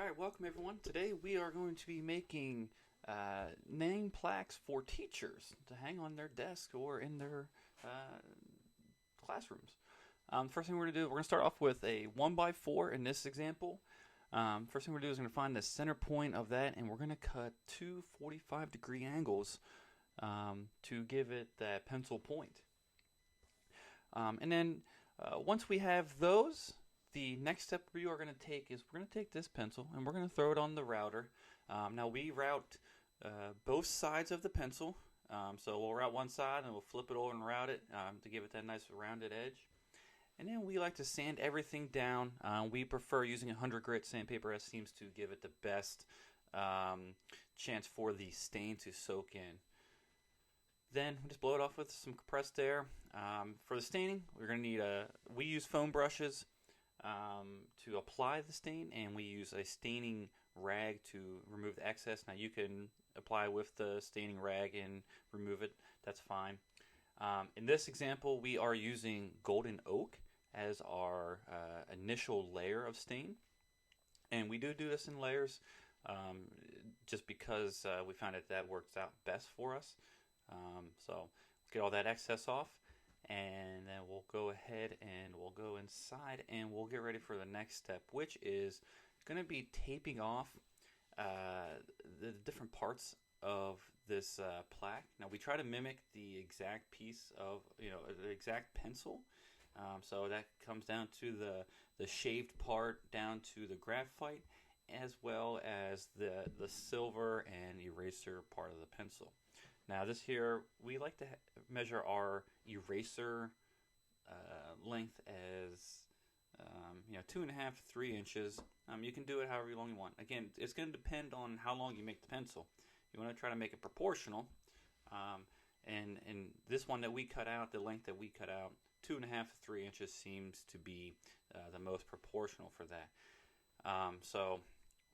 Alright, welcome everyone. Today we are going to be making name plaques for teachers to hang on their desk or in their classrooms. First thing we're going to do, we're going to start off with a 1x4 in this example. First thing we're going to do is going to find the center point of that, and we're going to cut two 45-degree angles to give it that pencil point. And then once we have those, the next step we are going to take is we're going to take this pencil and we're going to throw it on the router. Now we route both sides of the pencil. So we'll route one side and we'll flip it over and route it to give it that nice rounded edge. And then we like to sand everything down. We prefer using 100 grit sandpaper, as seems to give it the best chance for the stain to soak in. Then we just blow it off with some compressed air. For the staining, we're going to need we use foam brushes to apply the stain, and we use a staining rag to remove the excess. Now you can apply with the staining rag and remove it, that's fine. In this example we are using golden oak as our initial layer of stain, and we do this in layers just because we found that works out best for us. So get all that excess off, and then we'll go ahead and we'll go inside and we'll get ready for the next step, which is going to be taping off the different parts of this plaque. Now we try to mimic the exact piece of, the exact pencil. So that comes down to the shaved part, down to the graphite, as well as the silver and eraser part of the pencil. Now this here, we like to measure our eraser length as 2.5 to 3 inches. You can do it however long you want. Again, it's going to depend on how long you make the pencil. You want to try to make it proportional. And this one that we cut out, the length that we cut out, 2.5 to 3 inches seems to be the most proportional for that. So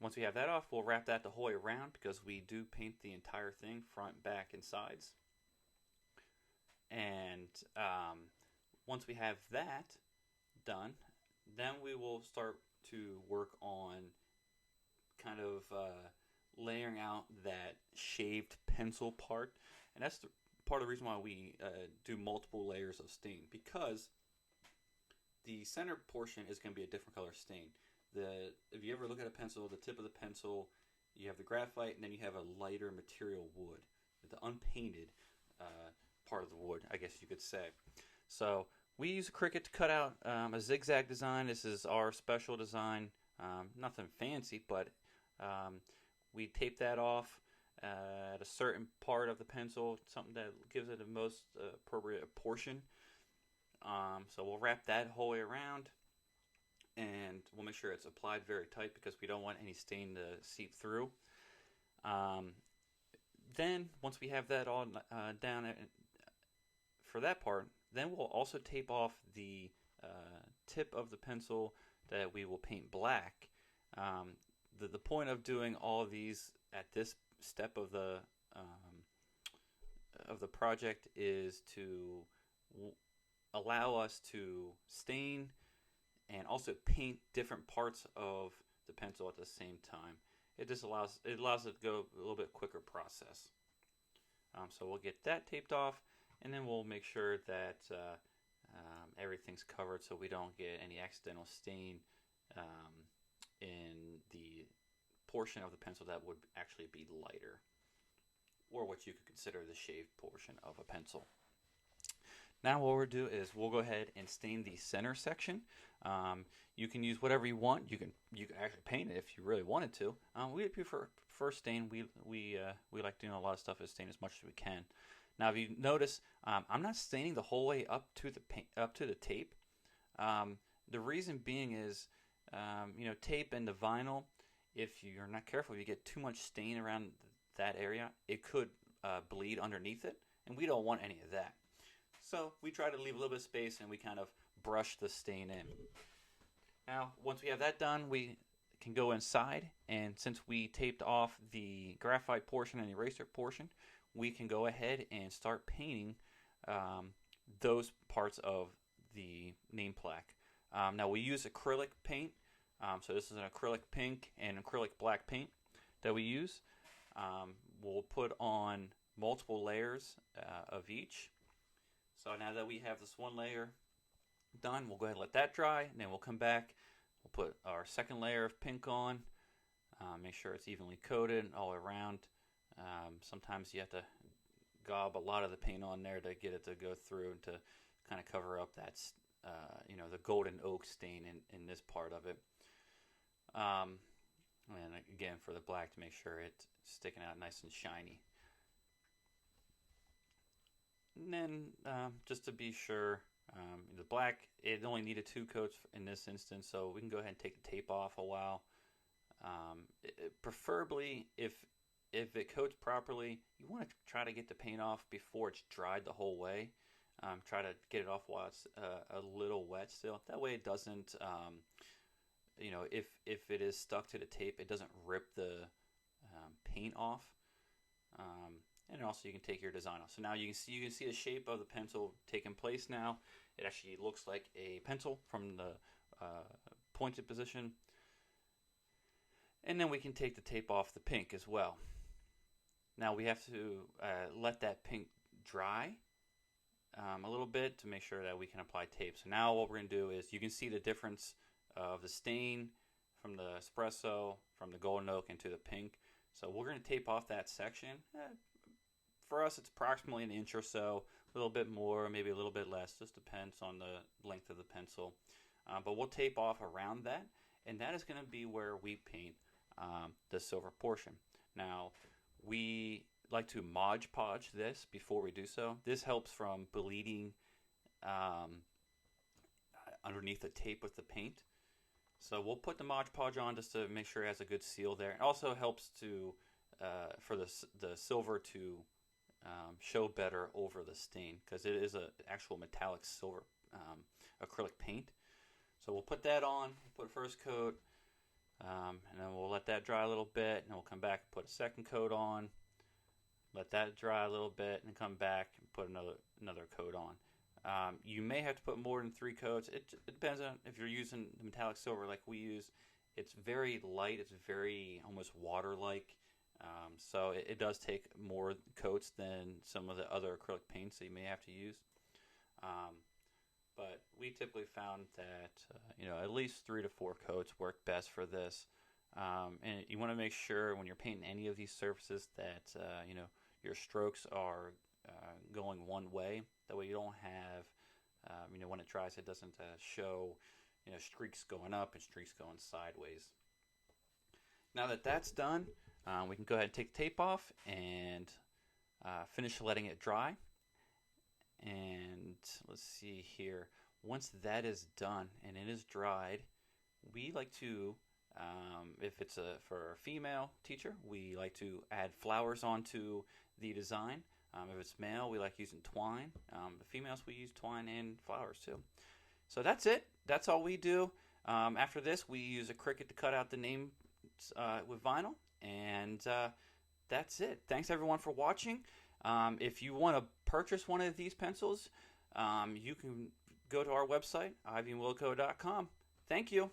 once we have that off, we'll wrap that the whole way around, because we do paint the entire thing, front, back, and sides. And once we have that done, then we will start to work on kind of layering out that shaved pencil part. And that's part of the reason why we do multiple layers of stain, because the center portion is going to be a different color stain. If you ever look at a pencil, the tip of the pencil, you have the graphite, and then you have a lighter material wood, the unpainted part of the wood, I guess you could say. So we use a Cricut to cut out a zigzag design. This is our special design, nothing fancy, but we tape that off at a certain part of the pencil, something that gives it the most appropriate portion. So we'll wrap that whole way around, and we'll make sure it's applied very tight because we don't want any stain to seep through. Then once we have that all down for that part, then we'll also tape off the tip of the pencil that we will paint black. The point of doing all of these at this step of the project is to allow us to stain and also paint different parts of the pencil at the same time. It just allows it to go a little bit quicker process. So we'll get that taped off, and then we'll make sure that everything's covered so we don't get any accidental stain in the portion of the pencil that would actually be lighter, or what you could consider the shaved portion of a pencil. Now what we'll do is we'll go ahead and stain the center section. You can use whatever you want. You can actually paint it if you really wanted to. We prefer stain. We like doing a lot of stuff with stain as much as we can. Now, if you notice, I'm not staining the whole way up to the tape. The reason being is, tape and the vinyl, if you're not careful, you get too much stain around that area, it could bleed underneath it, and we don't want any of that. So we try to leave a little bit of space, and we kind of brush the stain in. Now, once we have that done, we can go inside, and since we taped off the graphite portion and the eraser portion, we can go ahead and start painting those parts of the name plaque. Now we use acrylic paint. So this is an acrylic pink and acrylic black paint that we use. We'll put on multiple layers of each. So now that we have this one layer done, we'll go ahead and let that dry, and then we'll come back. We'll put our second layer of pink on. Make sure it's evenly coated all around. Sometimes you have to gob a lot of the paint on there to get it to go through and to kind of cover up that, the golden oak stain in this part of it. And again, for the black, to make sure it's sticking out nice and shiny. And then, just to be sure, the black, it only needed 2 coats in this instance, so we can go ahead and take the tape off a while. Preferably, if it coats properly, you want to try to get the paint off before it's dried the whole way. Try to get it off while it's a little wet still. That way it doesn't, if it is stuck to the tape, it doesn't rip the paint off. And also you can take your design off. So now you can see the shape of the pencil taking place now. It actually looks like a pencil from the pointed position. And then we can take the tape off the pink as well. Now we have to let that pink dry a little bit to make sure that we can apply tape. So now what we're going to do is, you can see the difference of the stain from the espresso, from the golden oak into the pink. So we're going to tape off that section. For us, it's approximately 1 inch or so, a little bit more, maybe a little bit less, just depends on the length of the pencil. But we'll tape off around that, and that is going to be where we paint the silver portion. Now, we like to Mod Podge this before we do so. This helps from bleeding underneath the tape with the paint. So we'll put the Mod Podge on just to make sure it has a good seal there. It also helps to for the silver to show better over the stain, because it is an actual metallic silver acrylic paint. So we'll put that on, put first coat, and then we'll let that dry a little bit, and then we'll come back and put a second coat on, let that dry a little bit, and then come back and put another coat on. You may have to put more than 3 coats. It depends on if you're using the metallic silver like we use. It's very light. It's very almost water-like. So it does take more coats than some of the other acrylic paints that you may have to use. But we typically found that at least 3 to 4 coats work best for this. And you want to make sure when you're painting any of these surfaces that your strokes are going one way. That way you don't have when it dries, it doesn't show streaks going up and streaks going sideways. Now that that's done, we can go ahead and take the tape off and finish letting it dry. And let's see here. Once that is done and it is dried, we like to, if it's for a female teacher, we like to add flowers onto the design. If it's male, we like using twine. The females, we use twine and flowers too. So that's it. That's all we do. After this, we use a Cricut to cut out the names with vinyl. And that's it. Thanks everyone for watching. If you want to purchase one of these pencils, you can go to our website, ivyandwilco.com. Thank you.